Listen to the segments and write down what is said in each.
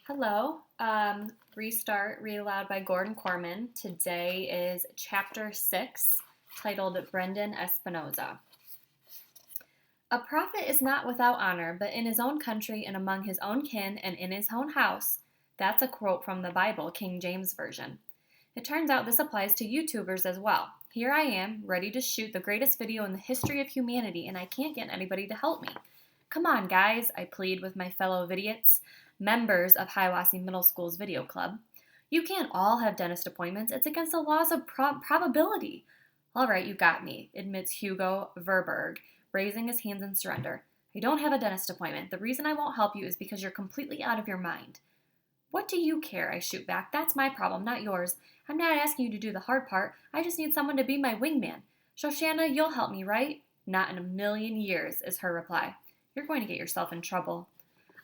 Hello. Restart, Read Aloud by Gordon Korman. Today is Chapter 6, titled Brendan Espinoza. A prophet is not without honor, but in his own country and among his own kin and in his own house. That's a quote from the Bible, King James Version. It turns out this applies to YouTubers as well. Here I am, ready to shoot the greatest video in the history of humanity, and I can't get anybody to help me. Come on, guys, I plead with my fellow vidiots, members of Hiawassee Middle School's video club. You can't all have dentist appointments. It's against the laws of probability. All right, you got me, admits Hugo Verberg, raising his hands in surrender. I don't have a dentist appointment. The reason I won't help you is because you're completely out of your mind. What do you care? I shoot back. That's my problem, not yours. I'm not asking you to do the hard part. I just need someone to be my wingman. Shoshana, you'll help me, right? Not in a million years, is her reply. You're going to get yourself in trouble.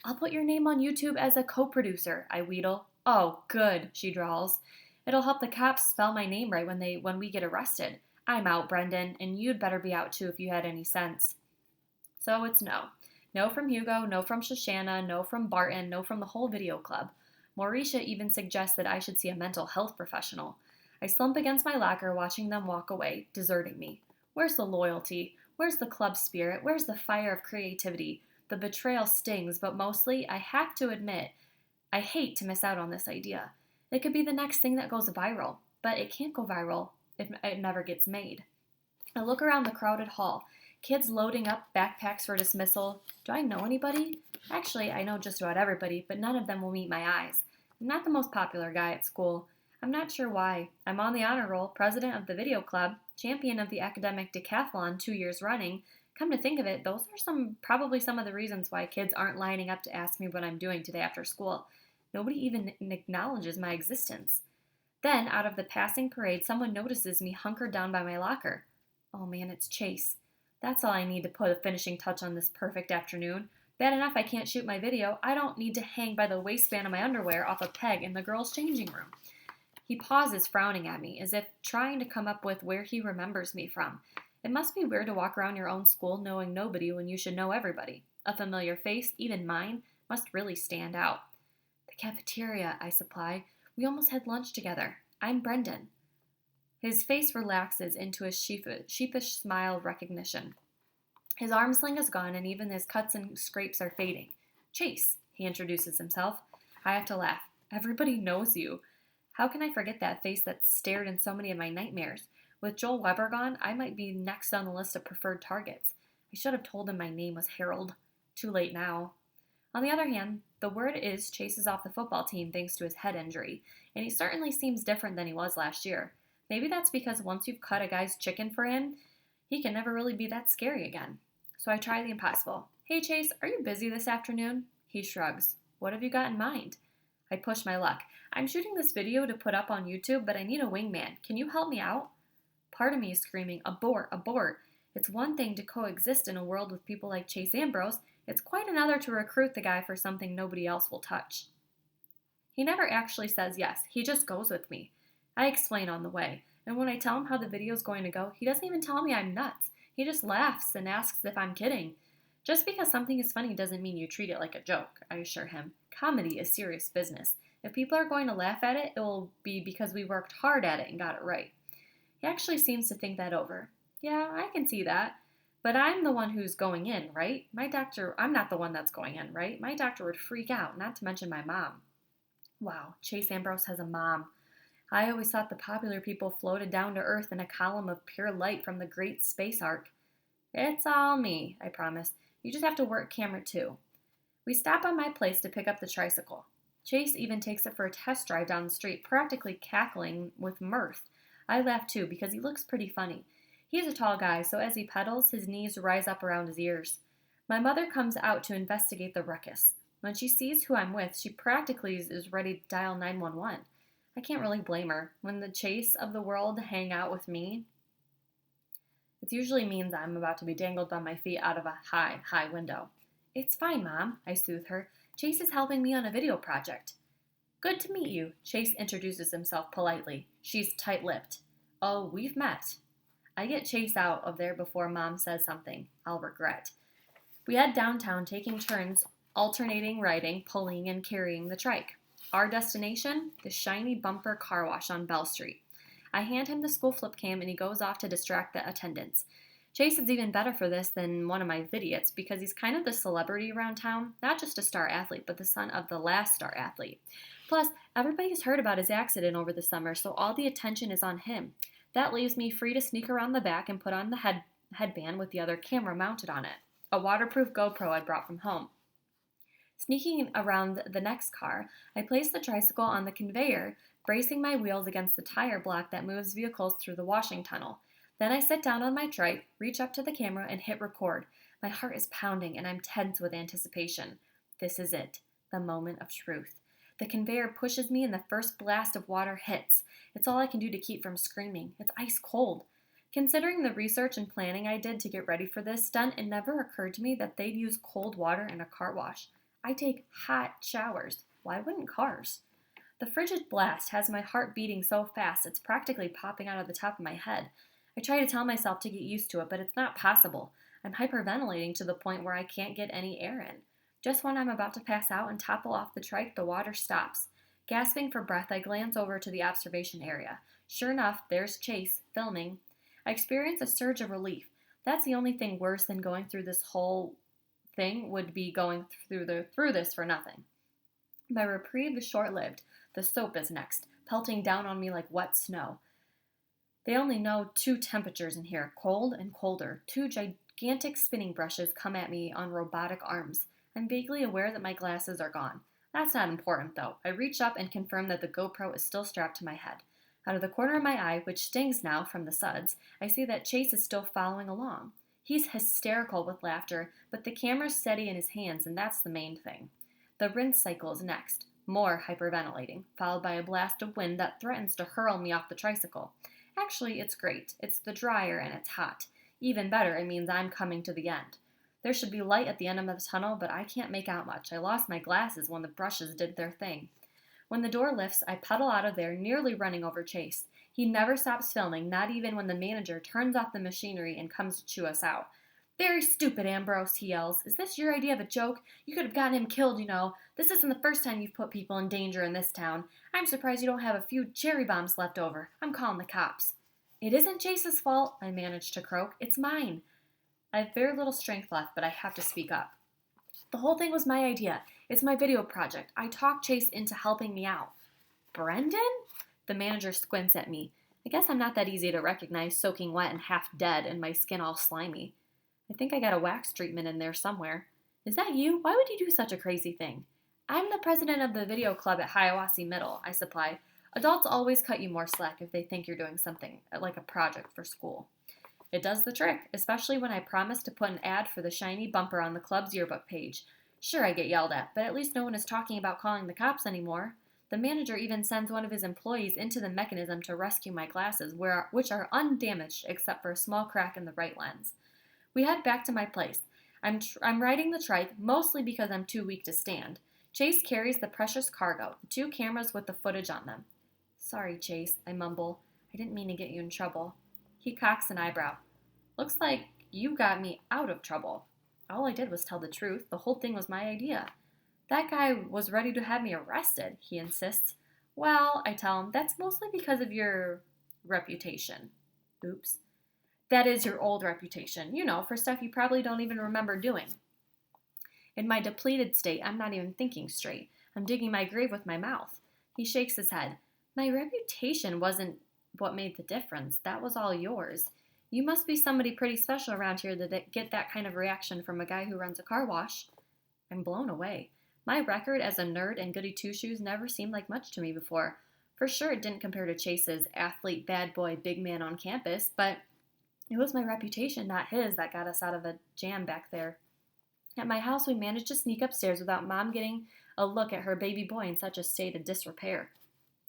I'll put your name on YouTube as a co-producer, I wheedle. Oh, good, she drawls. It'll help the cops spell my name right when we get arrested. I'm out, Brendan, and you'd better be out too if you had any sense. So it's no. No from Hugo, no from Shoshana, no from Barton, no from the whole video club. Mauricia even suggests that I should see a mental health professional. I slump against my locker, watching them walk away, deserting me. Where's the loyalty? Where's the club spirit? Where's the fire of creativity? The betrayal stings, but mostly, I have to admit, I hate to miss out on this idea. It could be the next thing that goes viral, but it can't go viral if it never gets made. I look around the crowded hall. Kids loading up backpacks for dismissal. Do I know anybody? Actually, I know just about everybody, but none of them will meet my eyes. I'm not the most popular guy at school. I'm not sure why. I'm on the honor roll, president of the video club, champion of the academic decathlon 2 years running. Come to think of it, those are probably some of the reasons why kids aren't lining up to ask me what I'm doing today after school. Nobody even acknowledges my existence. Then, out of the passing parade, someone notices me hunkered down by my locker. Oh man, it's Chase. That's all I need to put a finishing touch on this perfect afternoon. Bad enough I can't shoot my video, I don't need to hang by the waistband of my underwear off a peg in the girls' changing room. He pauses, frowning at me, as if trying to come up with where he remembers me from. It must be weird to walk around your own school knowing nobody when you should know everybody. A familiar face, even mine, must really stand out. The cafeteria, I supply. We almost had lunch together. I'm Brendan. His face relaxes into a sheepish smile of recognition. His arm sling is gone, and even his cuts and scrapes are fading. Chase, he introduces himself. I have to laugh. Everybody knows you. How can I forget that face that stared in so many of my nightmares? With Joel Weber gone, I might be next on the list of preferred targets. I should have told him my name was Harold. Too late now. On the other hand, the word is Chase is off the football team thanks to his head injury, and he certainly seems different than he was last year. Maybe that's because once you've cut a guy's chicken for him, he can never really be that scary again. So I try the impossible. Hey Chase, are you busy this afternoon? He shrugs. What have you got in mind? I push my luck. I'm shooting this video to put up on YouTube, but I need a wingman. Can you help me out? Part of me is screaming, abort, abort. It's one thing to coexist in a world with people like Chase Ambrose. It's quite another to recruit the guy for something nobody else will touch. He never actually says yes. He just goes with me. I explain on the way, and when I tell him how the video's going to go, he doesn't even tell me I'm nuts. He just laughs and asks if I'm kidding. Just because something is funny doesn't mean you treat it like a joke, I assure him. Comedy is serious business. If people are going to laugh at it, it will be because we worked hard at it and got it right. He actually seems to think that over. Yeah, I can see that. But I'm the one who's going in, right? I'm not the one that's going in, right? My doctor would freak out, not to mention my mom. Wow, Chase Ambrose has a mom. I always thought the popular people floated down to Earth in a column of pure light from the great space arc. It's all me, I promise. You just have to work camera too. We stop on my place to pick up the tricycle. Chase even takes it for a test drive down the street, practically cackling with mirth. I laugh too because he looks pretty funny. He's a tall guy, so as he pedals, his knees rise up around his ears. My mother comes out to investigate the ruckus. When she sees who I'm with, she practically is ready to dial 911. I can't really blame her. When the Chase of the world hang out with me, it usually means I'm about to be dangled by my feet out of a high, high window. It's fine, Mom, I soothe her. Chase is helping me on a video project. Good to meet you, Chase introduces himself politely. She's tight-lipped. Oh, we've met. I get Chase out of there before Mom says something I'll regret. We head downtown, taking turns alternating riding, pulling, and carrying the trike. Our destination? The shiny bumper car wash on Bell Street. I hand him the school flip cam and he goes off to distract the attendants. Chase is even better for this than one of my idiots because he's kind of the celebrity around town, not just a star athlete, but the son of the last star athlete. Plus, everybody's heard about his accident over the summer, so all the attention is on him. That leaves me free to sneak around the back and put on the headband with the other camera mounted on it, a waterproof GoPro I brought from home. Sneaking around the next car, I place the tricycle on the conveyor, bracing my wheels against the tire block that moves vehicles through the washing tunnel. Then I sit down on my trike, reach up to the camera, and hit record. My heart is pounding, and I'm tense with anticipation. This is it, the moment of truth. The conveyor pushes me, and the first blast of water hits. It's all I can do to keep from screaming. It's ice cold. Considering the research and planning I did to get ready for this stunt, it never occurred to me that they'd use cold water in a car wash. I take hot showers. Why wouldn't cars? The frigid blast has my heart beating so fast it's practically popping out of the top of my head. I try to tell myself to get used to it, but it's not possible. I'm hyperventilating to the point where I can't get any air in. Just when I'm about to pass out and topple off the trike, the water stops. Gasping for breath, I glance over to the observation area. Sure enough, there's Chase, filming. I experience a surge of relief. That's the only thing worse than going through this whole thing would be going through this for nothing. My reprieve is short-lived. The soap is next, pelting down on me like wet snow. They only know two temperatures in here, cold and colder. Two gigantic spinning brushes come at me on robotic arms. I'm vaguely aware that my glasses are gone. That's not important, though. I reach up and confirm that the GoPro is still strapped to my head. Out of the corner of my eye, which stings now from the suds, I see that Chase is still following along. He's hysterical with laughter, but the camera's steady in his hands, and that's the main thing. The rinse cycle is next. More hyperventilating, followed by a blast of wind that threatens to hurl me off the tricycle. Actually, it's great. It's the dryer and it's hot. Even better, it means I'm coming to the end. There should be light at the end of the tunnel, but I can't make out much. I lost my glasses when the brushes did their thing. When the door lifts, I pedal out of there, nearly running over Chase. He never stops filming, not even when the manager turns off the machinery and comes to chew us out. "Very stupid, Ambrose," he yells. "Is this your idea of a joke? You could have gotten him killed, you know. This isn't the first time you've put people in danger in this town. I'm surprised you don't have a few cherry bombs left over. I'm calling the cops." "It isn't Chase's fault," I manage to croak. "It's mine." I have very little strength left, but I have to speak up. "The whole thing was my idea. It's my video project. I talked Chase into helping me out." "Brendan?" The manager squints at me. I guess I'm not that easy to recognize, soaking wet and half dead and my skin all slimy. I think I got a wax treatment in there somewhere. "Is that you? Why would you do such a crazy thing?" "I'm the president of the video club at Hiawassee Middle," I supply. Adults always cut you more slack if they think you're doing something like a project for school. It does the trick, especially when I promise to put an ad for the shiny bumper on the club's yearbook page. Sure, I get yelled at, but at least no one is talking about calling the cops anymore. The manager even sends one of his employees into the mechanism to rescue my glasses, which are undamaged except for a small crack in the right lens. We head back to my place. I'm riding the trike, mostly because I'm too weak to stand. Chase carries the precious cargo, the two cameras with the footage on them. "Sorry, Chase," I mumble. "I didn't mean to get you in trouble." He cocks an eyebrow. "Looks like you got me out of trouble." "All I did was tell the truth. The whole thing was my idea." "That guy was ready to have me arrested," he insists. "Well," I tell him, "that's mostly because of your reputation." Oops. "That is your old reputation, you know, for stuff you probably don't even remember doing." In my depleted state, I'm not even thinking straight. I'm digging my grave with my mouth. He shakes his head. "My reputation wasn't what made the difference. That was all yours. You must be somebody pretty special around here to get that kind of reaction from a guy who runs a car wash." I'm blown away. My record as a nerd and goody two-shoes never seemed like much to me before. For sure it didn't compare to Chase's athlete, bad boy, big man on campus, but it was my reputation, not his, that got us out of a jam back there. At my house, we managed to sneak upstairs without Mom getting a look at her baby boy in such a state of disrepair.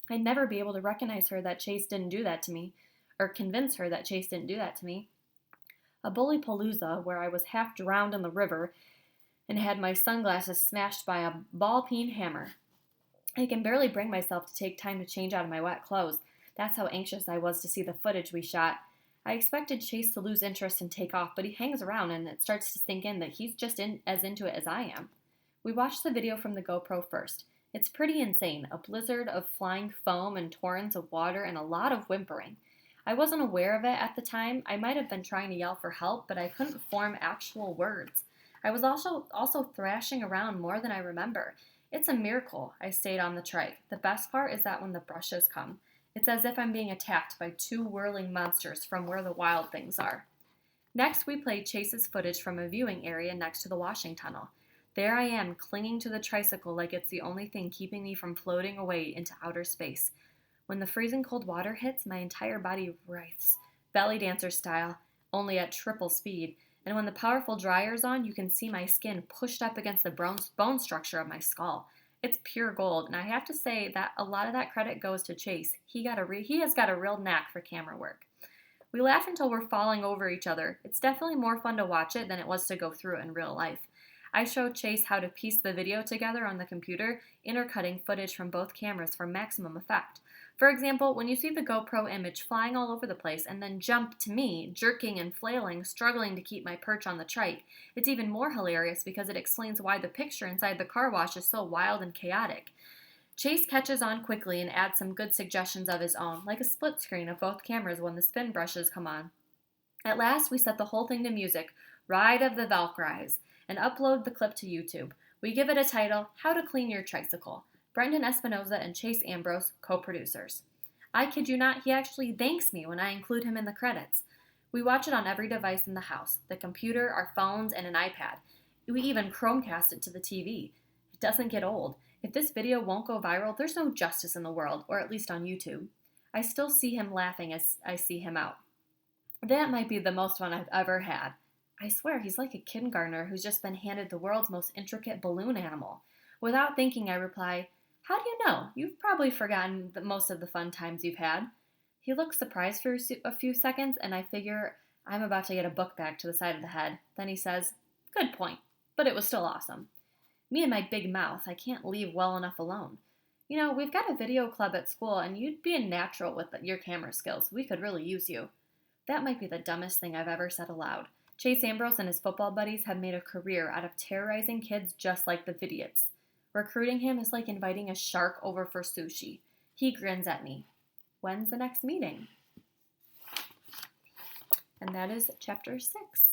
I'd never be able to recognize her that Chase didn't do that to me, or convince her that Chase didn't do that to me. A bully palooza where I was half drowned in the river and had my sunglasses smashed by a ball-peen hammer. I can barely bring myself to take time to change out of my wet clothes. That's how anxious I was to see the footage we shot. I expected Chase to lose interest and take off, but he hangs around and it starts to sink in that he's just as into it as I am. We watched the video from the GoPro first. It's pretty insane, a blizzard of flying foam and torrents of water and a lot of whimpering. I wasn't aware of it at the time. I might have been trying to yell for help, but I couldn't form actual words. I was also thrashing around more than I remember. It's a miracle I stayed on the trike. The best part is that when the brushes come, it's as if I'm being attacked by two whirling monsters from where the wild things are. Next, we played Chase's footage from a viewing area next to the washing tunnel. There I am, clinging to the tricycle like it's the only thing keeping me from floating away into outer space. When the freezing cold water hits, my entire body writhes, belly dancer style, only at triple speed. And when the powerful dryer's on, you can see my skin pushed up against the bone structure of my skull. It's pure gold, and I have to say that a lot of that credit goes to Chase. He has got a real knack for camera work. We laugh until we're falling over each other. It's definitely more fun to watch it than it was to go through it in real life. I showed Chase how to piece the video together on the computer, intercutting footage from both cameras for maximum effect. For example, when you see the GoPro image flying all over the place and then jump to me, jerking and flailing, struggling to keep my perch on the trike, it's even more hilarious because it explains why the picture inside the car wash is so wild and chaotic. Chase catches on quickly and adds some good suggestions of his own, like a split screen of both cameras when the spin brushes come on. At last, we set the whole thing to music, Ride of the Valkyries, and upload the clip to YouTube. We give it a title, How to Clean Your Tricycle. Brendan Espinoza and Chase Ambrose, co-producers. I kid you not, he actually thanks me when I include him in the credits. We watch it on every device in the house, the computer, our phones, and an iPad. We even Chromecast it to the TV. It doesn't get old. If this video won't go viral, there's no justice in the world, or at least on YouTube. I still see him laughing as I see him out. That might be the most fun I've ever had. I swear, he's like a kindergartner who's just been handed the world's most intricate balloon animal. Without thinking, I reply, How do you know? You've probably forgotten most of the fun times you've had. He looks surprised for a few seconds, and I figure I'm about to get a book bag to the side of the head. Then he says, Good point, but it was still awesome. Me and my big mouth, I can't leave well enough alone. You know, we've got a video club at school, and you'd be a natural with your camera skills. We could really use you. That might be the dumbest thing I've ever said aloud. Chase Ambrose and his football buddies have made a career out of terrorizing kids just like the Vidiots. Recruiting him is like inviting a shark over for sushi. He grins at me. When's the next meeting? And that is chapter 6.